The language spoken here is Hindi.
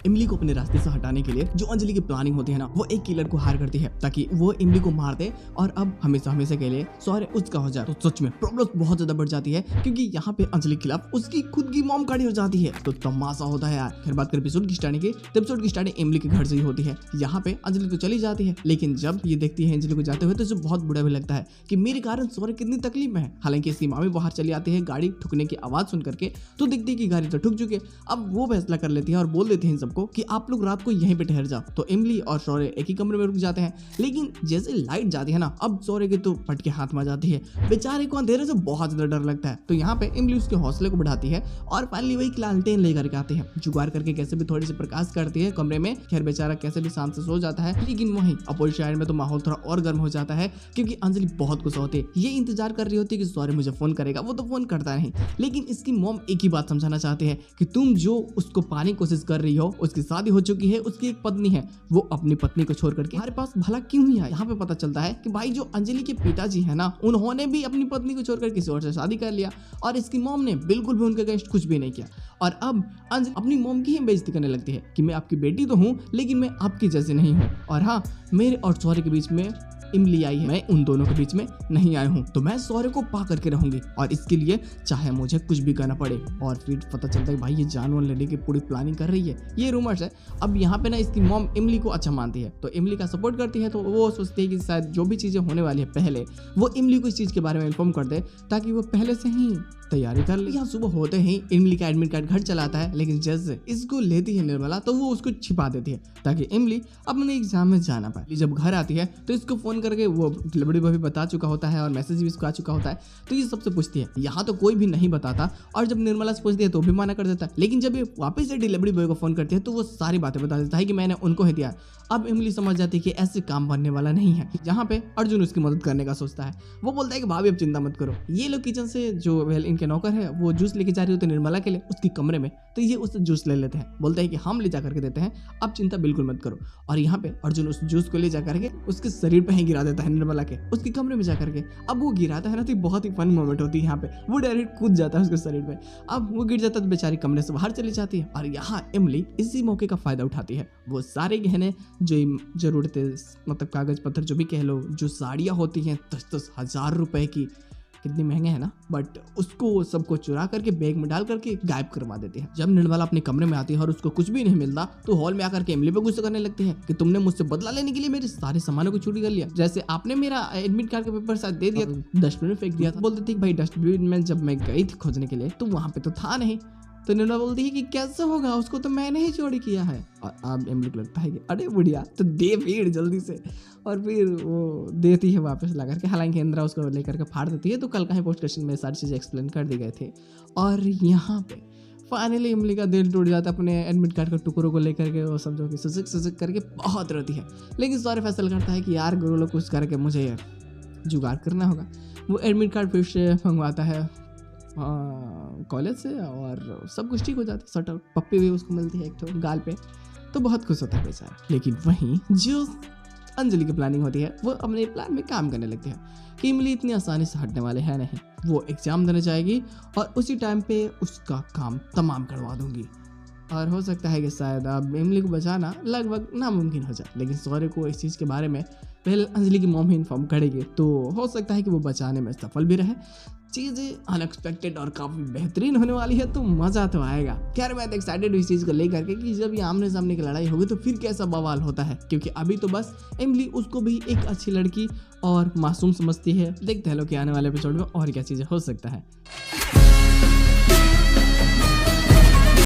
इमली को अपने रास्ते से हटाने के लिए जो अंजलि की प्लानिंग होती है ना, वो एक किलर को हायर करती है ताकि वो इमली को मार दे और अब हमेशा हमेशा के लिए सॉरी उसका हो जाए। तो सच में प्रॉब्लम बहुत ज्यादा बढ़ जाती है क्योंकि यहाँ पे अंजलि के खिलाफ उसकी खुद की मॉम खड़ी हो जाती है। तो तमाशा होता है यार। फिर बात कर एपिसोड की स्टार्टिंग की, तो एपिसोड की स्टार्टिंग इमली के घर से ही होती है। यहाँ पे अंजलि तो चली जाती है, लेकिन जब ये देखती है अंजलि को जाते हुए तो इसे बहुत बुरा भी लगता है कि मेरे कारण सॉरी कितनी तकलीफ में है। हालांकि इसकी मामी बाहर चली आती है गाड़ी ठुकने की आवाज सुन करके, तो देखती है कि गाड़ी तो ठुक चुकी है। अब वो फैसला कर लेती है और बोल देती है इन सबको कि आप लोग रात को यहीं पे ठहर जाओ। तो इमली और शौर्य एक ही कमरे में रुक जाते हैं, लेकिन जैसे लाइट जाती है ना, अब शौर्य की तो फट के हाथ में जाती है। बेचारे को अंधेरे से बहुत ज्यादा डर लगता है। तो यहाँ पे इमली उसके हौसले को बढ़ाती है और फाइनली वही लालटेन लेकर के आते हैं। जुगाड़ करके कैसे भी थोड़ी सी प्रकाश करती है कमरे में। खैर बेचारा कैसे भी शांत से सो जाता है, लेकिन वहीं अपोजिट साइड में तो माहौल थोड़ा और गर्म हो जाता है क्योंकि अंजलि बहुत गुस्सा होती है। ये इंतजार कर रही होती है कि सॉरी मुझे फोन करेगा, वो तो फोन करता नहीं। लेकिन इसकी मॉम एक ही बात समझाना चाहते हैं कि तुम जो उसको पाने की कोशिश कर रही हो, उसकी शादी हो चुकी है, उसकी एक पत्नी है, वो अपनी पत्नी को छोड़ करके हमारे पास भला क्यों नहीं आया। यहाँ पे पता चलता है कि भाई जो अंजलि के पिताजी है ना, उन्होंने भी अपनी पत्नी को छोड़कर किसी और से शादी कर लिया और इसकी मॉम ने बिल्कुल भी उनके अगेंस्ट कुछ भी नहीं किया। और अब अंजलि अपनी मॉम की ही बेइज्जती करने लगती है कि मैं आपकी बेटी तो हूँ, लेकिन मैं आपकी जैसे नहीं हूँ। और हाँ, मेरे और सॉरी के बीच में इमली आई है, मैं उन दोनों के बीच में नहीं आई हूँ, तो मैं सॉरी को पा करके रहूंगी और इसके लिए चाहे मुझे कुछ भी करना पड़े। और फिर पता चलता है भाई ये जानवर लेने की पूरी प्लानिंग कर रही है, ये रूमर्स है। अब यहाँ पे ना इसकी मॉम इमली को अच्छा मानती है, तो इमली का सपोर्ट करती है। तो वो सोचती है कि शायद जो भी चीजें होने वाली है पहले वो इमली को इस चीज के बारे में इन्फॉर्म कर दे ताकि वो पहले से ही तैयारी कर ले। यहाँ सुबह होते ही इमली का एडमिट कार्ड घर चलाता है, लेकिन जैसे इसको लेती है निर्मला तो वो उसको छिपा देती है ताकि इमली अपने एग्जाम में जाना पाए। जब घर आती है तो इसको फोन करके वो डिलीवरी बॉय भी बता चुका होता है और मैसेज भी इसको आ चुका होता है। तो ये सबसे पूछती है, यहाँ तो कोई भी नहीं बताता, और जब निर्मला से पूछती है तो भी मना कर देता है। लेकिन जब ये वापस से डिलीवरी बॉय को फोन करती है तो वो सारी बातें बता देता है कि मैंने उनको ही दिया। अब इमली समझ जाती है कि ऐसे काम बनने वाला नहीं है। यहाँ पे अर्जुन उसकी मदद करने का सोचता है। वो बोलता है कि भाभी अब चिंता मत करो, ये लोग किचन से जो इनके नौकर है वो जूस लेके जा रही होती है निर्मला के लिए उसकी कमरे में, तो ये उससे जूस ले लेते हैं। बोलते हैं कि हम ले जा करके देते हैं, अब चिंता बिल्कुल मत करो। और यहाँ पे अर्जुन उस जूस को ले जा करके उसके शरीर पे ही गिरा देता है निर्मला के, उसके कमरे में जा करके। अब वो गिराता है ना तो बहुत ही फन मोमेंट होती है। यहाँ पे वो डायरेक्ट कूद जाता है उसके शरीर पे। अब वो गिर जाता है तो बेचारी कमरे से बाहर चली जाती है। और यहाँ इमली इसी मौके का फायदा उठाती है। वो सारे गहने जो जरूरतें, मतलब कागज पत्थर जो भी कह लो, जो साड़ियाँ होती हैं 10-10 हजार रुपए की, कितनी महंगे है ना, बट उसको सबको चुरा करके बैग में डाल करके गायब करवा देते हैं। जब निर्मला अपने कमरे में आती है और उसको कुछ भी नहीं मिलता तो हॉल में आकर के इमली पे गुस्सा करने लगती है कि तुमने मुझसे बदला लेने के लिए मेरे सारे सामानों को चोरी कर लिया। जैसे आपने मेरा एडमिट कार्ड का पेपर साथ दे दिया, डस्टबिन में फेंक दिया था। बोलती थी भाई डस्टबिन में जब मैं गई थी खोजने के लिए तो वहां पे तो था नहीं। तो निर्मला बोलती है कि कैसे होगा, उसको तो मैंने ही चोरी किया है। और अब इमली को लगता है कि अरे बुढ़िया तो दे भीड़ जल्दी से, और फिर वो देती है वापस ला करके। हालांकि इंदिरा उसको लेकर के फाड़ देती है। तो कल का ही पोस्ट क्वेश्चन में सारी चीज़ें एक्सप्लेन कर दी गए थे। और यहाँ पे फाइनली इमली का दिल टूट जाता है अपने एडमिट कार्ड के टुकड़ों को लेकर के। वो समझो कि ससक करके बहुत रोती है, लेकिन सारे फैसला करता है कि यार गुरु लोग कुछ करके मुझे जुगाड़ करना होगा। वो एडमिट कार्ड फिर से मंगवाता है कॉलेज से और सब कुछ ठीक हो जाता है। सटल पप्पी भी उसको मिलती है एक तो गाल पे, तो बहुत खुश होता है बेचारा। लेकिन वहीं जो अंजलि की प्लानिंग होती है वो अपने प्लान में काम करने लगती है कि इमली इतनी आसानी से हटने वाले है नहीं। वो एग्जाम देने जाएगी और उसी टाइम पे उसका काम तमाम करवा दूंगी। और हो सकता है कि शायद अब इमली को बचाना लगभग नामुमकिन हो जाए, लेकिन सौर्य को इस चीज़ के बारे में पहले अंजलि की मॉम ही इन्फॉर्म करेगी, तो हो सकता है कि वो बचाने में सफल भी रहे। चीज़ें अनएक्सपेक्टेड और काफ़ी बेहतरीन होने वाली है, तो मज़ा तो आएगा। खैर मैं एक्साइटेड हूँ इस चीज़ को लेकर के कि जब ये आमने सामने की लड़ाई होगी तो फिर कैसा बवाल होता है, क्योंकि अभी तो बस इमली उसको भी एक अच्छी लड़की और मासूम समझती है। देखते हैं लोग कि आने वाले एपिसोड में और क्या चीज़ें हो सकता है।